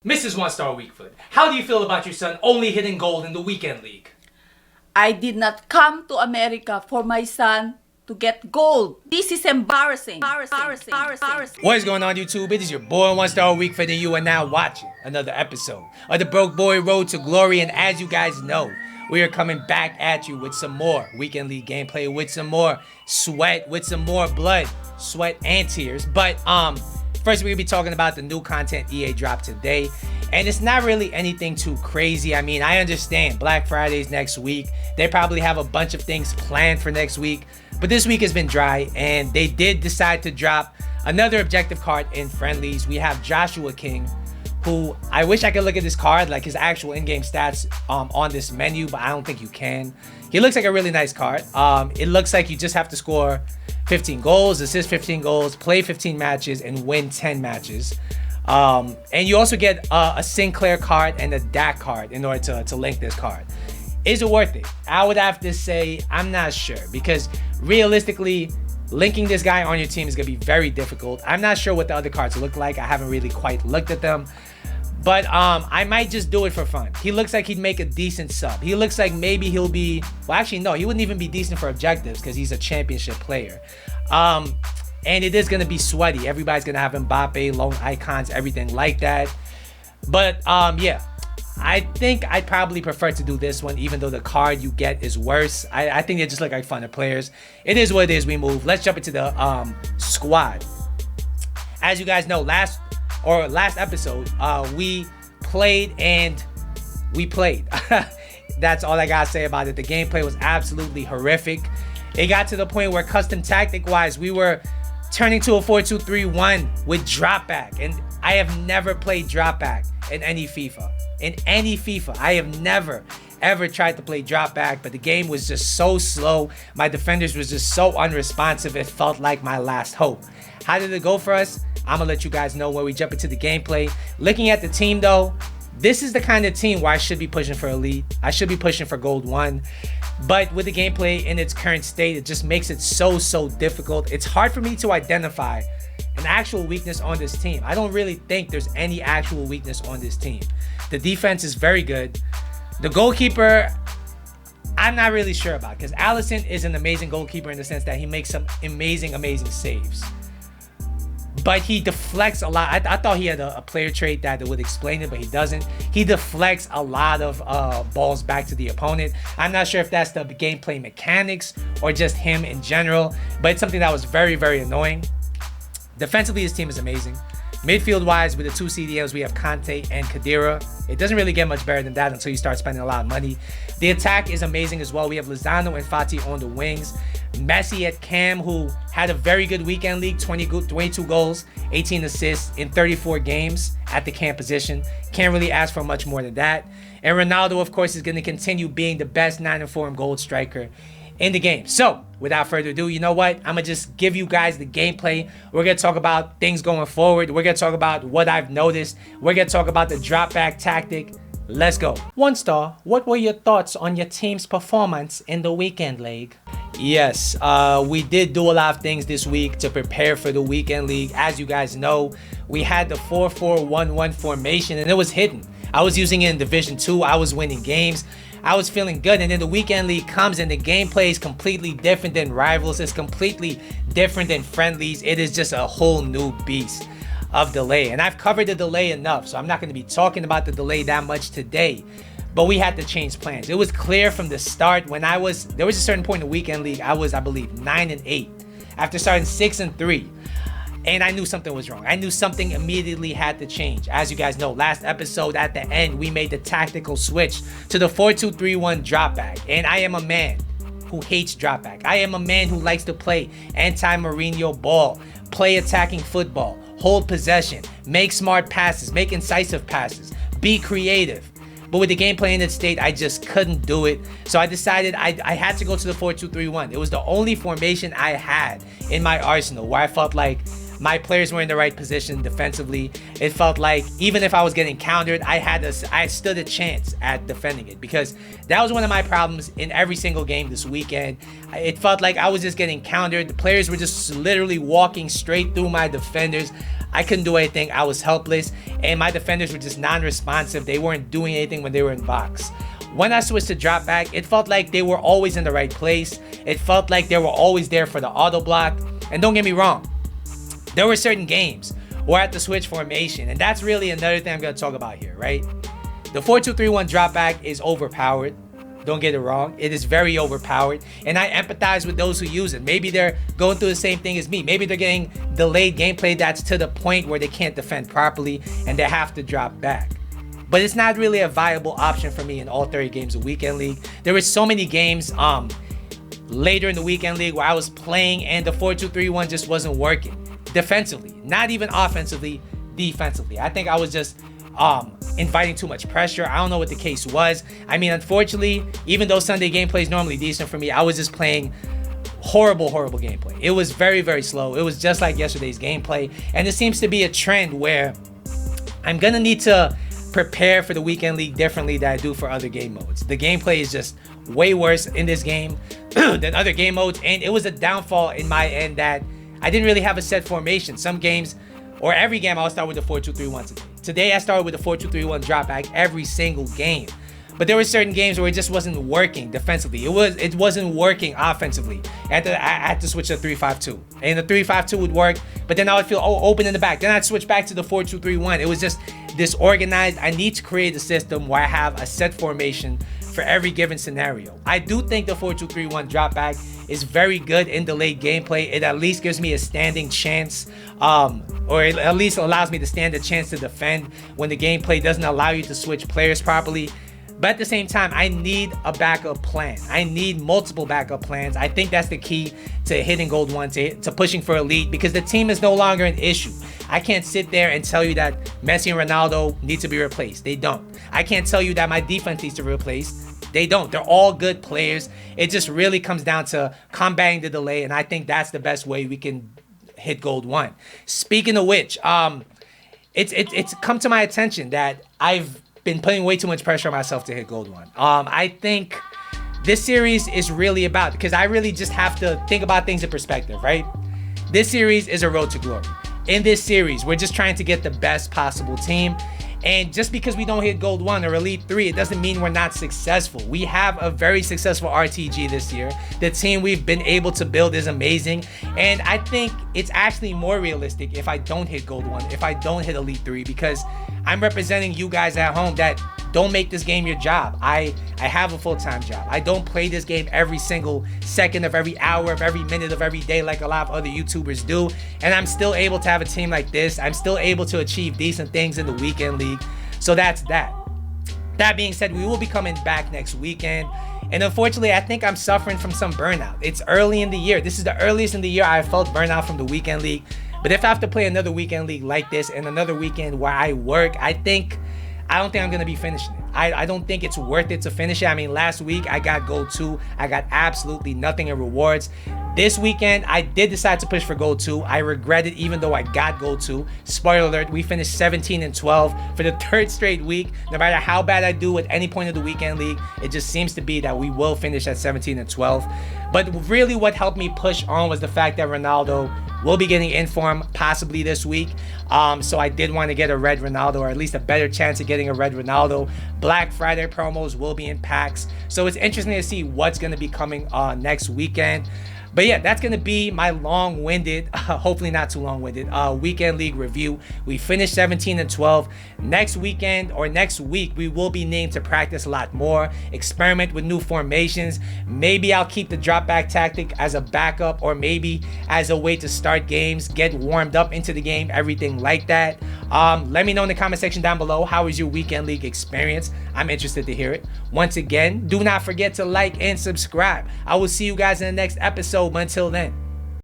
Mrs. One Star Weakfoot, how do you feel about your son only hitting gold in the weekend league? I did not come to America for my son to get gold. This is embarrassing. What is going on, YouTube? It is your boy One Star Weakfoot, and you are now watching another episode of the Broke Boy Road to Glory. And as you guys know, we are coming back at you with some more weekend league gameplay, with some more sweat, with some more blood, sweat, and tears. But first, we're gonna be talking about the new content EA dropped today. And it's not really anything too crazy. I mean, I understand Black Friday's next week. They probably have a bunch of things planned for next week. But this week has been dry, and they did decide to drop another objective card in friendlies. We have Joshua King, who I wish I could look at this card, like his actual in-game stats on this menu, but I don't think you can. He looks like a really nice card. It looks like you just have to score 15 goals, assist 15 goals, play 15 matches, and win 10 matches. And you also get a Sinclair card and a Dak card in order to link this card. Is it worth it? I would have to say I'm not sure, because realistically, linking this guy on your team is going to be very difficult. I'm not sure what the other cards look like. I haven't really quite looked at them. But I might just do it for fun. He looks like he'd make a decent sub. He looks like maybe he'll be... Well, actually, no. He wouldn't even be decent for objectives because he's a championship player. And it is going to be sweaty. Everybody's going to have Mbappe, lone icons, everything like that. But, yeah. I think I'd probably prefer to do this one, even though the card you get is worse. I think they just look like funner players. It is what it is. We move. Let's jump into the squad. As you guys know, last episode, we played. That's all I gotta say about it. The gameplay was absolutely horrific. It got to the point where custom tactic wise, we were turning to a 4-2-3-1 with drop back, and I have never played drop back in any FIFA. I have never ever tried to play drop back, but the game was just so slow. My defenders was just so unresponsive. It felt like my last hope. How did it go for us? I'm gonna let you guys know when we jump into the gameplay. Looking at the team though, this is the kind of team where I should be pushing for elite. I should be pushing for gold 1. But with the gameplay in its current state, it just makes it so difficult. It's hard for me to identify an actual weakness on this team. I don't really think there's any actual weakness on this team. The defense is very good. The goalkeeper, I'm not really sure about, because Allison is an amazing goalkeeper in the sense that he makes some amazing saves. But he deflects a lot. I thought he had a player trait that would explain it, but he doesn't. He deflects a lot of balls back to the opponent. I'm not sure if that's the gameplay mechanics or just him in general, but it's something that was very annoying. Defensively, his team is amazing. Midfield-wise, with the two CDMs, we have Conte and Khedira. It doesn't really get much better than that until you start spending a lot of money. The attack is amazing as well. We have Lozano and Fati on the wings. Messi at Cam, who had a very good weekend league, 22 goals, 18 assists in 34 games at the Cam position. Can't really ask for much more than that. And Ronaldo, of course, is going to continue being the best 9-4 gold striker in the game. So, without further ado, you know what? I'm going to just give you guys the gameplay. We're going to talk about things going forward. We're going to talk about what I've noticed. We're going to talk about the drop back tactic. Let's go. One Star, what were your thoughts on your team's performance in the weekend league? Yes, we did do a lot of things this week to prepare for the weekend league. As you guys know, we had the 4-4-1-1 formation, and it was hidden. I was using it in Division 2. I was winning games. I was feeling good, and then the weekend league comes and the gameplay is completely different than rivals. It's completely different than friendlies. It is just a whole new beast of delay, and I've covered the delay enough, so I'm not going to be talking about the delay that much today. But we had to change plans. It was clear from the start when there was a certain point in the weekend league, I believe 9-8 after starting 6-3. And I knew something was wrong. I knew something immediately had to change. As you guys know, last episode at the end, we made the tactical switch to the 4-2-3-1 drop back. And I am a man who hates drop back. I am a man who likes to play anti-Mourinho ball, play attacking football, hold possession, make smart passes, make incisive passes, be creative. But with the gameplay in its state, I just couldn't do it. So I decided I had to go to the 4-2-3-1. It was the only formation I had in my arsenal where I felt like my players were in the right position defensively. It felt like even if I was getting countered, I stood a chance at defending it, because that was one of my problems in every single game this weekend. It felt like I was just getting countered. The players were just literally walking straight through my defenders. I couldn't do anything. I was helpless, and my defenders were just non-responsive. They weren't doing anything when they were in box. When I switched to drop back, it felt like they were always in the right place. It felt like they were always there for the auto block. And don't get me wrong, there were certain games where I had to switch formation, and that's really another thing I'm going to talk about here, right? The 4-2-3-1 drop back is overpowered. Don't get it wrong. It is very overpowered, and I empathize with those who use it. Maybe they're going through the same thing as me. Maybe they're getting delayed gameplay that's to the point where they can't defend properly and they have to drop back. But it's not really a viable option for me in all 30 games of Weekend League. There were so many games later in the Weekend League where I was playing and the 4-2-3-1 just wasn't working defensively. Not even offensively, defensively. I think I was just inviting too much pressure. I don't know what the case was. I mean, unfortunately, even though Sunday gameplay is normally decent for me, I was just playing horrible gameplay. It was very, very slow. It was just like yesterday's gameplay. And it seems to be a trend where I'm going to need to prepare for the Weekend League differently than I do for other game modes. The gameplay is just way worse in this game than other game modes, and it was a downfall in my end that I didn't really have a set formation. Some games, or every game, I'll start with the 4-2-3-1 today. Today, I started with the 4-2-3-1 drop back every single game. But there were certain games where it just wasn't working defensively. It wasn't working offensively. I had to switch to 3-5-2. And the 3-5-2 would work, but then I would feel open in the back. Then I'd switch back to the 4-2-3-1. It was just disorganized. I need to create a system where I have a set formation for every given scenario. I do think the 4-2-3-1 drop back is very good in delayed gameplay. It at least gives me a standing chance, or it at least allows me to stand a chance to defend when the gameplay doesn't allow you to switch players properly. But at the same time, I need a backup plan. I need multiple backup plans. I think that's the key to hitting Gold 1, to pushing for Elite, because the team is no longer an issue. I can't sit there and tell you that Messi and Ronaldo need to be replaced. They don't. I can't tell you that my defense needs to be replaced. They don't. They're all good players. It just really comes down to combating the delay, and I think that's the best way we can hit Gold 1. Speaking of which, it's come to my attention that I've been putting way too much pressure on myself to hit Gold 1. I think this series is really about, because I really just have to think about things in perspective, right? This series is a road to glory. In this series, we're just trying to get the best possible team. And just because we don't hit Gold 1 or Elite 3, it doesn't mean we're not successful. We have a very successful RTG this year. The team we've been able to build is amazing. And I think it's actually more realistic if I don't hit Gold 1, if I don't hit Elite 3, because I'm representing you guys at home that don't make this game your job. I have a full-time job. I don't play this game every single second of every hour of every minute of every day like a lot of other YouTubers do. And I'm still able to have a team like this. I'm still able to achieve decent things in the Weekend League. So that's that. That being said, we will be coming back next weekend. And unfortunately, I think I'm suffering from some burnout. It's early in the year. This is the earliest in the year I felt burnout from the Weekend League. But if I have to play another Weekend League like this and another weekend where I work, I don't think I'm going to be finishing it. I don't think it's worth it to finish it. I mean, last week I got Gold 2. I got absolutely nothing in rewards. This weekend, I did decide to push for Gold 2. I regret it even though I got Gold 2. Spoiler alert, we finished 17 and 12 for the third straight week. No matter how bad I do at any point of the Weekend League, it just seems to be that we will finish at 17 and 12. But really what helped me push on was the fact that Ronaldo will be getting informed possibly this week. So I did want to get a red Ronaldo, or at least a better chance of getting a red Ronaldo. Black Friday promos will be in packs. So it's interesting to see what's going to be coming next weekend. But yeah, that's going to be my long-winded, hopefully not too long-winded, Weekend League review. We finished 17 and 12. Next weekend or next week, we will be needing to practice a lot more, experiment with new formations. Maybe I'll keep the drop back tactic as a backup, or maybe as a way to start games, get warmed up into the game, everything like that. Let me know in the comment section down below, how was your Weekend League experience? I'm interested to hear it. Once again, do not forget to like and subscribe. I will see you guys in the next episode. But until then,